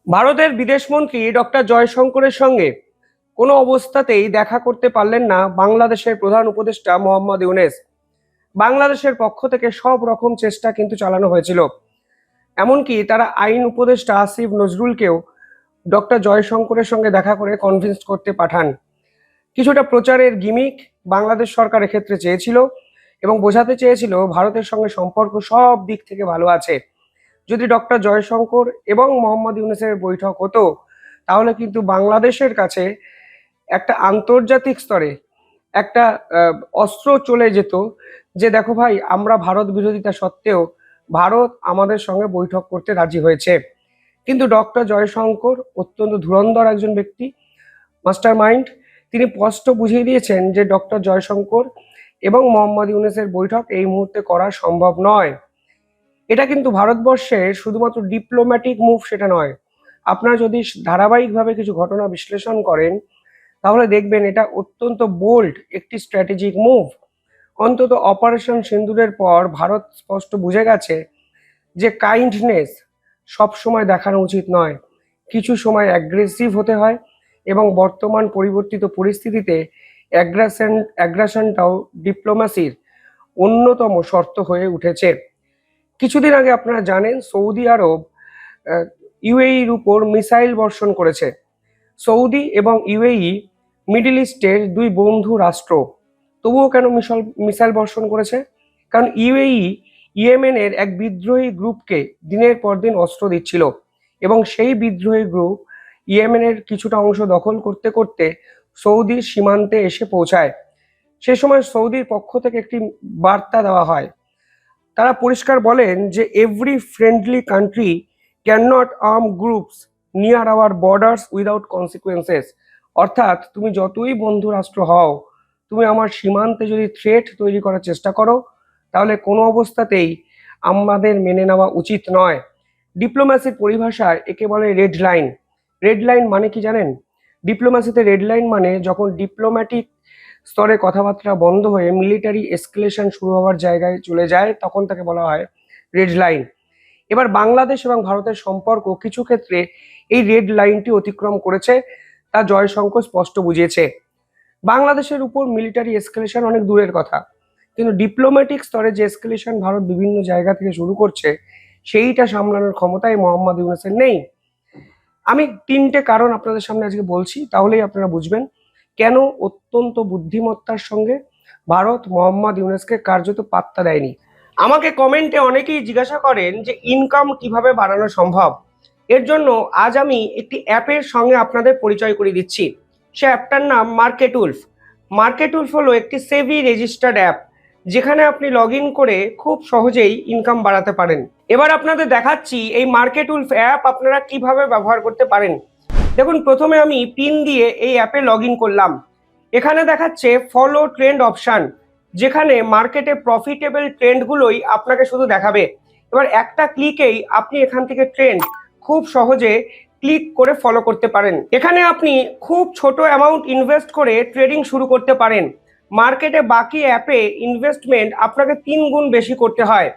ভারতের বিদেশমন্ত্রী ডক্টর জয়শঙ্করের সঙ্গে কোনো অবস্থাতেই দেখা করতে পারলেন না বাংলাদেশের প্রধান উপদেষ্টা মোহাম্মদ ইউনূস। বাংলাদেশের পক্ষ থেকে সব রকম চেষ্টা কিন্তু চালানো হয়েছিল। এমনকি তারা আইন উপদেষ্টা আসিফ নজরুলকেও ডক্টর জয়শঙ্করের সঙ্গে দেখা করে কনভিন্স করতে পাঠান। কিছুটা প্রচারের গিমিক বাংলাদেশ সরকার এক্ষেত্রে চেয়েছিল এবং বোঝাতে চেয়েছিল ভারতের সঙ্গে সম্পর্ক সব দিক থেকে ভালো আছে। যদি ডক্টর জয়শঙ্কর এবং মোহাম্মদ ইউনূসের বৈঠক হতো, তাহলে কিন্তু বাংলাদেশের কাছে একটা আন্তর্জাতিক স্তরে একটা অস্ত্র চলে যেত যে দেখো ভাই, আমরা ভারত বিরোধিতা সত্ত্বেও ভারত আমাদের সঙ্গে বৈঠক করতে রাজি হয়েছে। কিন্তু ডক্টর জয়শঙ্কর অত্যন্ত ধুরন্ধর একজন ব্যক্তি, মাস্টার মাইন্ড। তিনি স্পষ্ট বুঝিয়ে দিয়েছেন যে ডক্টর জয়শঙ্কর এবং মোহাম্মদ ইউনূসের বৈঠক এই মুহূর্তে করা সম্ভব নয়। এটা কিন্তু ভারতবর্ষের শুধুমাত্র ডিপ্লোম্যাটিক মুভ সেটা নয়। আপনারা যদি ধারাবাহিকভাবে কিছু ঘটনা বিশ্লেষণ করেন, তাহলে দেখবেন এটা অত্যন্ত বোল্ড একটি স্ট্র্যাটেজিক মুভ। অন্তত অপারেশন সিন্দুরের পর ভারত স্পষ্ট বুঝে গেছে যে কাইন্ডনেস সবসময় দেখানো উচিত নয়, কিছু সময় অ্যাগ্রেসিভ হতে হয় এবং বর্তমান পরিবর্তিত পরিস্থিতিতে অ্যাগ্রাশনটাও ডিপ্লোম্যাসির অন্যতম শর্ত হয়ে উঠেছে। কিছুদিন আগে আপনারা জানেন সৌদি আরব ইউএইর উপর মিসাইল বর্ষণ করেছে। সৌদি এবং ইউএই মিডল ইস্টের দুই বন্ধু রাষ্ট্র, তবুও কেন মিসাইল বর্ষণ করেছে? কারণ ইউএই ইয়েমেনের এক বিদ্রোহী গ্রুপকে দিনের পর দিন অস্ত্র দিচ্ছিল এবং সেই বিদ্রোহী গ্রুপ ইয়েমেনের কিছুটা অংশ দখল করতে করতে সৌদির সীমান্তে এসে পৌঁছায়। সে সময় সৌদির পক্ষ থেকে একটি বার্তা দেওয়া হয়। তারা পরিষ্কার বলেন যে every friendly country can not arm groups near hour borders without consequences. অর্থাৎ তুমি যতই বন্ধু রাষ্ট্র হও, তুমি আমার সীমান্তে যদি থ্রেট তৈরি করার চেষ্টা করো, তাহলে কোনো অবস্থাতেই আমাদের মেনে নেওয়া উচিত নয়। ডিপ্লোম্যাসির পরিভাষায় একে বলে রেড লাইন। রেড লাইন মানে কি জানেন? ডিপ্লোম্যাসিতে রেড লাইন মানে যখন ডিপ্লোম্যাটিক স্তরে কথাবার্তা বন্ধ হয়ে মিলিটারি এসকেলেশন শুরু হওয়ার জায়গায় চলে যায়, তখন তাকে বলা হয় রেড লাইন। এবার বাংলাদেশ এবং ভারতের সম্পর্ক কিছু ক্ষেত্রে এই রেড লাইনটি অতিক্রম করেছে, তা জয়শঙ্কর স্পষ্ট বুঝিয়েছে। বাংলাদেশের উপর মিলিটারি এসকেলেশন অনেক দূরের কথা, কিন্তু ডিপ্লোম্যাটিক স্তরে যে এসকেলেশন ভারত বিভিন্ন জায়গা থেকে শুরু করছে, সেইটা সামলানোর ক্ষমতাই মোহাম্মদ ইউনূসের নেই। আমি তিনটে কারণ আপনাদের সামনে আজকে বলছি, তাহলেই আপনারা বুঝবেন কেন অত্যন্ত বুদ্ধিমত্তার সঙ্গে ভারত মোহাম্মদ ইউনূসকে কার্যত পাত্তা দেয়নি। আমাকে কমেন্টে অনেকেই জিজ্ঞাসা করেন যে ইনকাম কিভাবে বাড়ানো সম্ভব। এর জন্য আজ আমি একটি অ্যাপের সঙ্গে আপনাদের পরিচয় করিয়ে দিচ্ছি। সে অ্যাপটার নাম মার্কেটউলফ। মার্কেটউলফ হলো একটি সেবি রেজিস্টার্ড অ্যাপ, যেখানে আপনি লগ ইন করে খুব সহজেই ইনকাম বাড়াতে পারেন। এবার আপনাদের দেখাচ্ছি এই মার্কেটউলফ অ্যাপ আপনারা কিভাবে ব্যবহার করতে পারেন। দেখুন, প্রথমে আমি পিন দিয়ে এই অ্যাপে লগ ইন করলাম। এখানে দেখাচ্ছে ফলো ট্রেন্ড অপশান, যেখানে মার্কেটে প্রফিটেবল ট্রেন্ডগুলোই আপনাকে শুধু দেখাবে। এবার একটা ক্লিকেই আপনি এখান থেকে ট্রেন্ড খুব সহজে ক্লিক করে ফলো করতে পারেন। এখানে আপনি খুব ছোট অ্যামাউন্ট ইনভেস্ট করে ট্রেডিং শুরু করতে পারেন। মার্কেটে বাকি অ্যাপে ইনভেস্টমেন্ট আপনাকে 3 গুণ বেশি করতে হয়।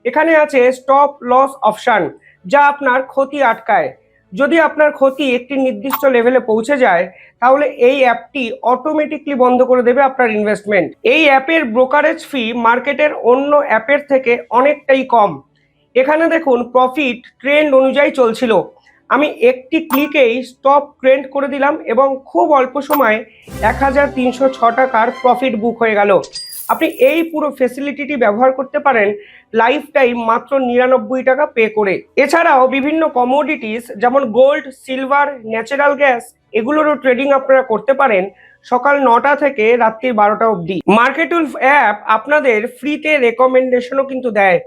এখানে আছে স্টপ লস অপশান, যা আপনার ক্ষতি আটকায়। যদি আপনার ক্ষতি একটি নির্দিষ্ট লেভেলে পৌঁছে যায়, তাহলে এই অ্যাপটি অটোমেটিকলি বন্ধ করে দেবে আপনার ইনভেস্টমেন্ট। এই অ্যাপের ব্রোকারেজ ফি মার্কেটের অন্য অ্যাপের থেকে অনেকটাই কম। এখানে দেখুন প্রফিট ট্রেন্ড অনুযায়ী চলছিল। আমি একটি ক্লিকেই স্টপ ট্রেন্ড করে দিলাম এবং খুব অল্প সময়ে 1306 টাকার প্রফিট বুক হয়ে গেল। আপনি এই পুরো ফেসিলিটিটি ব্যবহার করতে পারেন লাইফ টাইম মাত্র 99 টাকা পে করে। এছাড়াও বিভিন্ন কমোডিটিস যেমন গোল্ড, সিলভার, ন্যাচারাল গ্যাস, এগুলোরও ট্রেডিং আপনারা করতে পারেন সকাল 9টা থেকে রাত্রি 12টা অবধি। মার্কেটউলফ অ্যাপ আপনাদের ফ্রিতে রেকমেন্ডেশনও কিন্তু দেয়,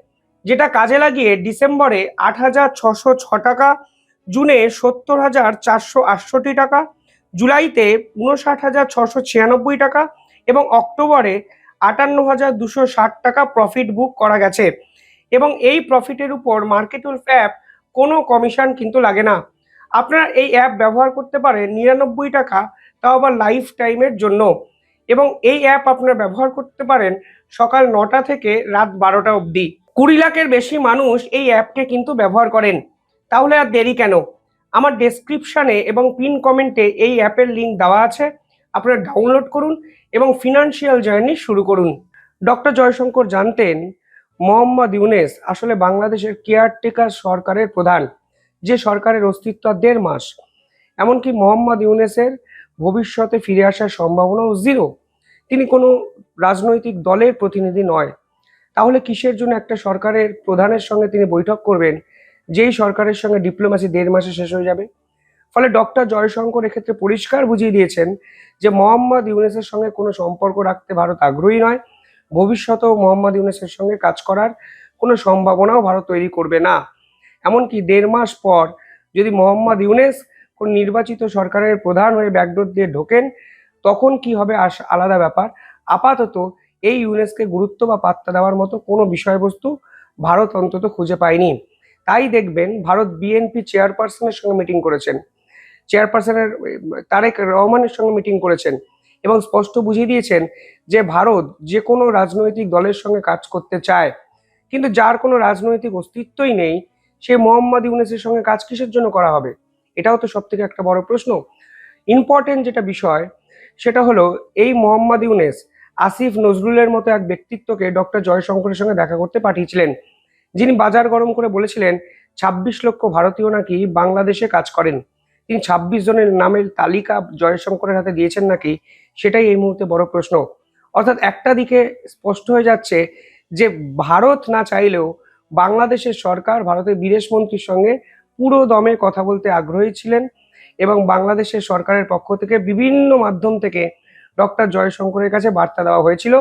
যেটা কাজে লাগিয়ে ডিসেম্বরে 8,606 টাকা, জুনে 70,468 টাকা, জুলাইতে 59,696 টাকা এবং অক্টোবরে 58,260 টাকা প্রফিট বুক করা গেছে। এবং এই প্রফিটের উপর মার্কেটউলফ অ্যাপ কোনো কমিশন কিন্তু লাগে না। আপনারা এই অ্যাপ ব্যবহার করতে পারেন 99 টাকা, তাও আবার লাইফ টাইমের জন্য। এবং এই অ্যাপ আপনারা ব্যবহার করতে পারেন সকাল 9টা থেকে রাত 12টা অবধি। 20 লাখের বেশি মানুষ এই অ্যাপকে কিন্তু ব্যবহার করেন। তাহলে আর দেরি কেন? আমার ডেসক্রিপশনে এবং পিন কমেন্টে এই অ্যাপের লিঙ্ক দেওয়া আছে, আপনারা ডাউনলোড করুন এবং ফিনান্সিয়াল জার্নি শুরু করুন। ডক্টর জয়শঙ্কর জানতেন মোহাম্মদ ইউনেস আসলে বাংলাদেশের কেয়ারটেকার সরকারের প্রধান, যে সরকারের অস্তিত্ব 1.5 মাস। এমনকি মোহাম্মদ ইউনেসের ভবিষ্যতে ফিরে আসার সম্ভাবনাও জিরো। তিনি কোনো রাজনৈতিক দলের প্রতিনিধি নয়। তাহলে কিসের জন্য একটা সরকারের প্রধানের সঙ্গে তিনি বৈঠক করবেন, যেই সরকারের সঙ্গে ডিপ্লোম্যাসি 1.5 মাসে শেষ হয়ে যাবে? ফলে ডক্টর জয়শঙ্কর এক্ষেত্রে পরিষ্কার বুঝিয়ে দিয়েছেন যে মোহাম্মদ ইউনেসের সঙ্গে কোনো সম্পর্ক রাখতে ভারত আগ্রহী নয়। ভবিষ্যতেও মোহাম্মদ ইউনেসের সঙ্গে কাজ করার কোনো সম্ভাবনাও ভারত তৈরি করবে না। এমনকি 1.5 মাস পর যদি মোহাম্মদ ইউনেস কোন নির্বাচিত সরকারের প্রধান হয়ে ব্যাকডোর দিয়ে ঢোকেন, তখন কি হবে আলাদা ব্যাপার। আপাতত এই ইউনেসকে গুরুত্ব বা পাত্তা দেওয়ার মতো কোনো বিষয়বস্তু ভারত অন্তত খুঁজে পায়নি। তাই দেখবেন ভারত বিএনপি চেয়ারপারসনের সঙ্গে মিটিং করেছেন, চেয়ারপারসনের তারেক রহমানের সঙ্গে মিটিং করেছেন এবং স্পষ্ট বুঝিয়ে দিয়েছেন যে ভারত যে কোনো রাজনৈতিক দলের সঙ্গে কাজ করতে চায়, কিন্তু যার কোনো রাজনৈতিক অস্তিত্বই নেই সে মোহাম্মদ ইউনেসের সঙ্গে কাজ কিসের জন্য করা হবে? এটাও তো সব থেকে একটা বড় প্রশ্ন। ইম্পর্টেন্ট যেটা বিষয় সেটা হলো এই মোহাম্মদ ইউনেস আসিফ নজরুলের মতো এক ব্যক্তিত্বকে ডক্টর জয়শঙ্করের সঙ্গে দেখা করতে পাঠিয়েছিলেন, যিনি বাজার গরম করে বলেছিলেন 26 লক্ষ ভারতীয় নাকি বাংলাদেশে কাজ করেন। তিনি 26 জনের নামের তালিকা জয়শঙ্করের হাতে দিয়েছেন নাকি, সেটাই এই মুহূর্তে বড় প্রশ্ন। অর্থাৎ একটা দিকে স্পষ্ট হয়ে যাচ্ছে যে ভারত না চাইলেও বাংলাদেশের সরকার ভারতের বিদেশ মন্ত্রীর সঙ্গে পুরো দমে কথা বলতে আগ্রহী ছিলেন এবং বাংলাদেশের সরকারের পক্ষ থেকে বিভিন্ন মাধ্যম থেকে ডক্টর জয়শঙ্করের কাছে বার্তা দেওয়া হয়েছিল,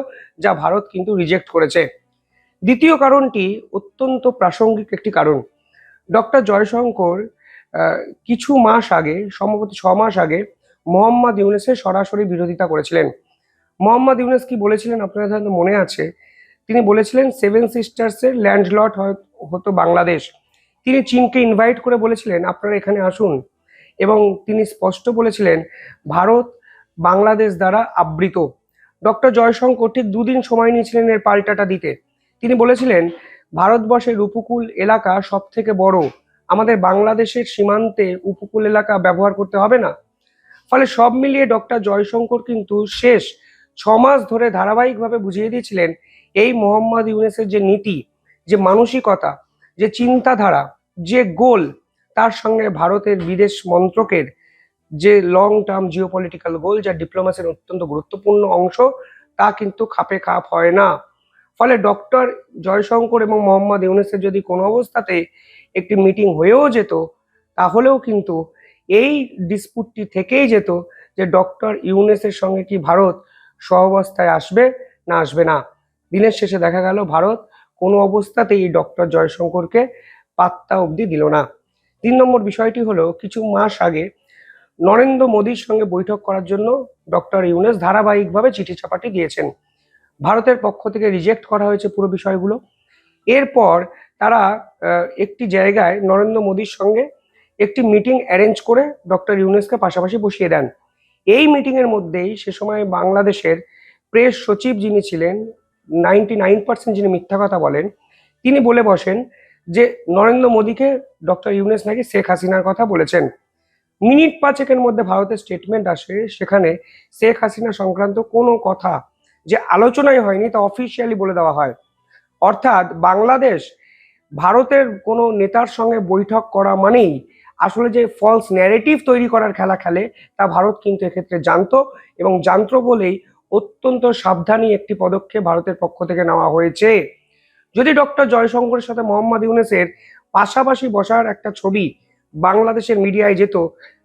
যা ভারত কিন্তু রিজেক্ট করেছে। দ্বিতীয় কারণটি অত্যন্ত প্রাসঙ্গিক একটি কারণ। ডক্টর জয়শঙ্কর কিছু মাস আগে, সম্ভবত 6 মাস আগে, মোহাম্মদ ইউনেসের সরাসরি বিরোধিতা করেছিলেন। মোহাম্মদ ইউনেস কি বলেছিলেন আপনাদের হয়তো মনে আছে, তিনি বলেছিলেন 7 সিস্টার্সের ল্যান্ডলর্ড হতো বাংলাদেশ। তিনি চীনকে ইনভাইট করে বলেছিলেন আপনারা এখানে আসুন, এবং তিনি স্পষ্ট বলেছিলেন ভারত বাংলাদেশ দ্বারা আবৃত। ডক্টর জয়শঙ্কর ঠিক 2 দিন সময় নিয়েছিলেন এর পাল্টাটা দিতে। তিনি বলেছিলেন ভারতবর্ষের উপকূল এলাকা সব থেকে বড়, আমাদের বাংলাদেশের সীমান্তে উপকূল এলাকা ব্যবহার করতে হবে না। ফলে সব মিলিয়ে ডক্টর জয়শঙ্কর কিন্তু শেষ 6 মাস ধরে ধারাবাহিকভাবে বুঝিয়ে দিয়েছিলেন এই মোহাম্মদ ইউনেসের যে নীতি, যে মানসিকতা, যে চিন্তাধারা, যে গোল, তার সঙ্গে ভারতের বিদেশ মন্ত্রকের যে লং টার্ম জিওপলিটিক্যাল গোল, যা ডিপ্লোমেসির অত্যন্ত গুরুত্বপূর্ণ অংশ, তা কিন্তু খাপে খাপ হয় না। ফলে ডক্টর জয়শঙ্কর এবং মোহাম্মদ ইউনেসের যদি কোনো অবস্থাতে একটি মিটিং হয়েও যেত, তাহলেও কিন্তু এই ডিসপুটটি থেকেই যেত যে ডক্টর ইউনেসের সঙ্গে কি ভারত সহাবস্থায় আসবে না আসবে না। দিনের শেষে দেখা গেল ভারত কোনো অবস্থাতেই ডক্টর জয়শঙ্করকে পাত্তা অবধি দিল না। 3 নম্বর বিষয়টি হলো কিছু মাস আগে নরেন্দ্র মোদীর সঙ্গে বৈঠক করার জন্য ডক্টর ইউনেস ধারাবাহিকভাবে চিঠি চাপাটি দিয়েছেন। ভারতের পক্ষ থেকে রিজেক্ট করা হয়েছে পুরো বিষয়গুলো। এরপর তারা একটি জায়গায় নরেন্দ্র মোদীর সঙ্গে একটি মিটিং অ্যারেঞ্জ করে ডক্টর ইউনেসকে পাশাপাশি বসিয়ে দেন। এই মিটিং এর মধ্যেই সে সময় বাংলাদেশের প্রেস সচিব যিনি ছিলেন, 99% যিনি মিথ্যা কথা বলেন, তিনি বলে বসেন যে নরেন্দ্র মোদীকে ডক্টর ইউনেস নাকি শেখ হাসিনার কথা বলেছেন। মিনিট 5 মধ্যে ভারতের স্টেটমেন্ট আসে, সেখানে শেখ হাসিনা সংক্রান্ত কোনো কথা যে আলোচনাই হয়নি তা অফিসিয়ালি বলে দেওয়া হয়। অর্থাৎ বাংলাদেশ ভারতের কোনো নেতার সঙ্গে বৈঠক করা মানেই আসলে যে ফলস ন্যারেটিভ তৈরি করার খেলা খেলে, তা ভারত কিন্তু এক্ষেত্রে জানতো, এবং জানতো বলেই অত্যন্ত সাবধানী একটি পদক্ষেপ ভারতের পক্ষ থেকে নেওয়া হয়েছে। যদি ডক্টর জয়শঙ্করের সাথে মোহাম্মদ ইউনেসের পাশাপাশি বসার একটা ছবি বাংলাদেশের মিডিয়ায় যেত,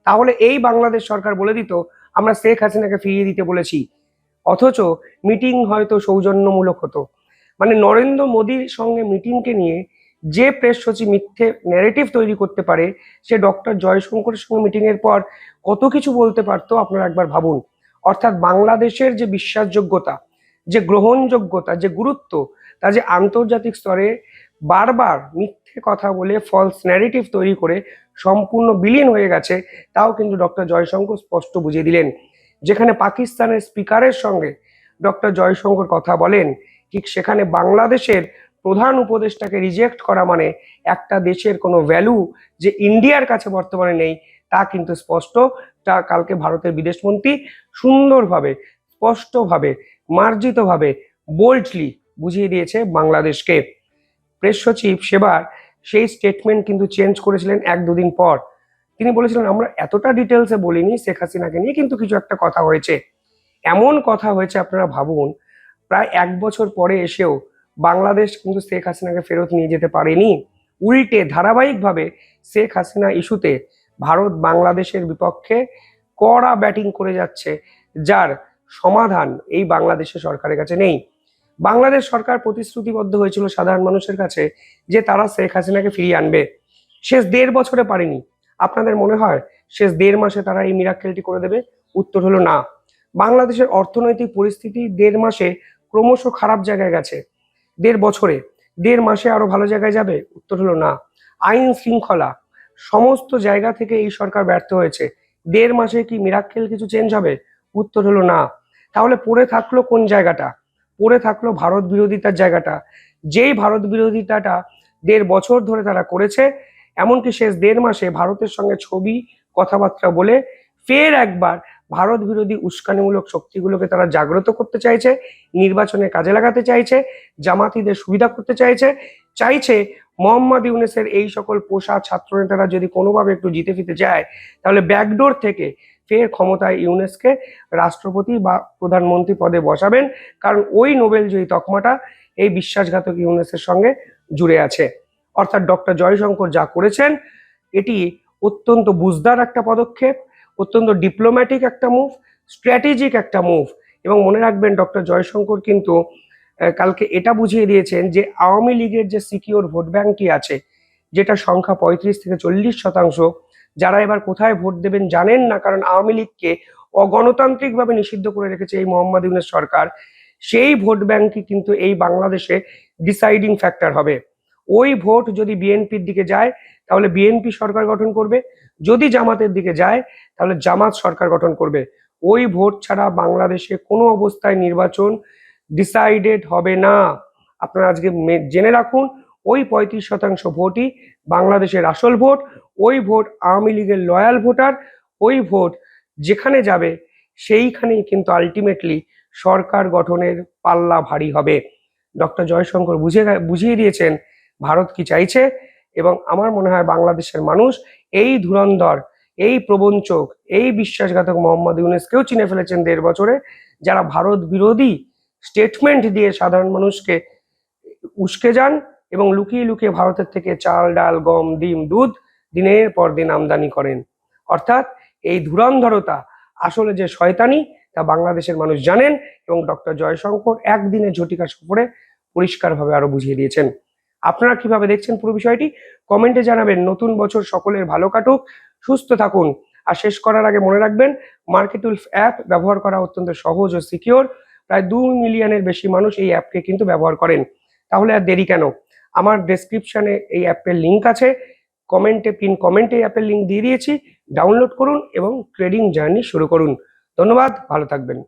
তাহলে এই বাংলাদেশ সরকার বলে দিত আমরা শেখ হাসিনাকে ফিরিয়ে দিতে বলেছি, অথচ মিটিং হয়তো সৌজন্যমূলক হতো। মানে নরেন্দ্র মোদীর সঙ্গে মিটিংকে নিয়ে যে প্রেস সচিব মিথ্যে ন্যারেটিভ তৈরি করতে পারে, সে ডক্টর জয়শঙ্করের সঙ্গে মিটিং এর পর কত কিছু বলতে পারতো আপনারা একবার ভাবুন। অর্থাৎ বাংলাদেশের যে বিশ্বাসযোগ্যতা, যে গ্রহণযোগ্যতা, যে গুরুত্ব, তা যে আন্তর্জাতিক স্তরে বারবার মিথ্যে কথা বলে ফলস ন্যারেটিভ তৈরি করে সম্পূর্ণ বিলীন হয়ে গেছে, তাও কিন্তু ডক্টর জয়শঙ্কর স্পষ্ট বুঝিয়ে দিলেন। যেখানে পাকিস্তানের স্পিকারের সঙ্গে ডক্টর জয়শঙ্কর কথা বলেন, ঠিক সেখানে বাংলাদেশের প্রধান উপদেষ্টাকে রিজেক্ট করা মানে একটা দেশের কোনো ভ্যালু যে ইন্ডিয়ার কাছে বর্তমানে নেই তা কিন্তু স্পষ্ট। তা কালকে ভারতের বিদেশমন্ত্রী সুন্দরভাবে, স্পষ্টভাবে, মার্জিতভাবে, বোল্ডলি বুঝিয়ে দিয়েছে বাংলাদেশকে। প্রেস সচিব সেবার সেই স্টেটমেন্ট কিন্তু চেঞ্জ করেছিলেন 1-2 দিন পর। তিনি বলেছিলেন আমরা এতটা ডিটেলসে বলিনি, শেখ হাসিনাকে নিয়ে কিন্তু কিছু একটা কথা হয়েছে। এমন কথা হয়েছে আপনারা ভাবুন, প্রায় 1 বছর পরে এসেও বাংলাদেশ কিন্তু শেখ হাসিনাকে ফেরত নিয়ে যেতে পারেনি। উল্টে ধারাবাহিকভাবে শেখ হাসিনা ইস্যুতে ভারত বাংলাদেশের বিপক্ষে কড়া ব্যাটিং করে যাচ্ছে, যার সমাধান এই বাংলাদেশের সরকারের কাছে নেই। বাংলাদেশ সরকার প্রতিশ্রুতিবদ্ধ হয়েছিল সাধারণ মানুষের কাছে যে তারা শেখ হাসিনাকে ফিরিয়ে আনবে। শেষ 1.5 বছরে পারেনি। আপনাদের মনে হয় শেষ 1.5 মাসে তারা এই মিরাক্কেলটি করে দেবে? উত্তর হলো না। বাংলাদেশের অর্থনৈতিক পরিস্থিতি 1.5 মাসে ক্রমশ খারাপ জায়গায় গেছে। 1.5 বছরে 1.5 মাসে আরো ভালো জায়গায় যাবে? উত্তর হলো না। আইন শৃঙ্খলা সমস্ত জায়গা থেকে এই সরকার ব্যর্থ হয়েছে। 1.5 মাসে কি মিরাক্কেল কিছু চেঞ্জ হবে? উত্তর হলো না। তাহলে পড়ে থাকলো কোন জায়গাটা? পড়ে থাকলো ভারত বিরোধিতার জায়গাটা। যেই ভারত বিরোধিতাটা 1.5 বছর ধরে তারা করেছে, এমনকি শেষ 1.5 মাসে ভারতের সঙ্গে ছবি কথাবার্তা বলে ফের একবার ভারত বিরোধী উস্কানিমূলক শক্তিগুলোকে তারা জাগ্রত করতে চাইছে, নির্বাচনে কাজে লাগাতে চাইছে, জামাতিদের সুবিধা করতে চাইছে মোহাম্মদ ইউনূসের এই সকল পোষা ছাত্রনেতারা যদি কোনোভাবে একটু জিতে ফিতে যায়, তাহলে ব্যাকডোর থেকে ফের ক্ষমতায় ইউনূসকে রাষ্ট্রপতি বা প্রধানমন্ত্রী পদে বসাবেন, কারণ ওই নোবেলজয়ী তকমাটা এই বিশ্বাসঘাতক ইউনূসের সঙ্গে জুড়ে আছে। অর্থাৎ ডক্টর জয়শঙ্কর যা করেছেন এটি অত্যন্ত বুঝদার একটা পদক্ষেপ, অত্যন্ত ডিপ্লোম্যাটিক একটা মুভ, স্ট্র্যাটেজিক একটা মুভ। এবং মনে রাখবেন ডক্টর জয়শঙ্কর কিন্তু কালকে এটা বুঝিয়ে দিয়েছেন যে আওয়ামী লীগের যে সিকিউর ভোট ব্যাংকটি আছে, যেটা সংখ্যা 35 থেকে 40%, যারা এবার কোথায় ভোট দেবেন জানেন না, কারণ আওয়ামী লীগকে অগণতান্ত্রিকভাবে নিষিদ্ধ করে রেখেছে এই মোহাম্মদ ইউনূস সরকার। সেই ভোট ব্যাংকই কিন্তু এই বাংলাদেশে ডিসাইডিং ফ্যাক্টর হবে। ওই ভোট যদি বিএনপির দিকে যায় তাহলে বিএনপি সরকার গঠন করবে, যদি জামাতের দিকে যায় তাহলে জামাত সরকার গঠন করবে। ওই ভোট ছাড়া বাংলাদেশে কোনো অবস্থায় নির্বাচন ডিসাইডেড হবে না। আপনারা আজকে জেনে রাখুন, ওই 35% ভোটই বাংলাদেশের আসল ভোট। ওই ভোট আওয়ামী লীগের লয়াল ভোটার। ওই ভোট যেখানে যাবে সেইখানেই কিন্তু আলটিমেটলি সরকার গঠনের পাল্লা ভারী হবে। ডক্টর জয়শঙ্কর বুঝিয়ে দিয়েছেন ভারত কি চাইছে, এবং আমার মনে হয় বাংলাদেশের মানুষ এই ধুরন্ধর, এই প্রবঞ্চক, এই বিশ্বাসঘাতক মোহাম্মদ ইউনূসকেও চিনে ফেলেছেন 1.5 বছরে, যারা ভারত বিরোধী স্টেটমেন্ট দিয়ে সাধারণ মানুষকে উস্কে যান এবং লুকিয়ে লুকিয়ে ভারতের থেকে চাল, ডাল, গম, ডিম, দুধ দিনের পর দিন আমদানি করেন। অর্থাৎ এই ধুরন্ধরতা আসলে যে শয়তানি তা বাংলাদেশের মানুষ জানেন, এবং ডক্টর জয়শঙ্কর একদিনে ঝটিকা সফরে পরিষ্কারভাবে আরো বুঝিয়ে দিয়েছেন। আপনারা কিভাবে দেখছেন পুরো বিষয়টি কমেন্টে জানাবেন। নতুন বছর সকলের ভালো কাটুক, সুস্থ থাকুন। আর শেষ করার আগে মনে রাখবেন, মার্কেটউলফ অ্যাপ ব্যবহার করা অত্যন্ত সহজ ও সিকিওর। প্রায় 2 মিলিয়নের বেশি মানুষ এই অ্যাপকে কিন্তু ব্যবহার করেন। তাহলে আর দেরি কেন? আমার ডেসক্রিপশনে এই অ্যাপের লিঙ্ক আছে, পিন কমেন্টে এই অ্যাপের লিঙ্ক দিয়ে দিয়েছি। ডাউনলোড করুন এবং ট্রেডিং জার্নি শুরু করুন। ধন্যবাদ, ভালো থাকবেন।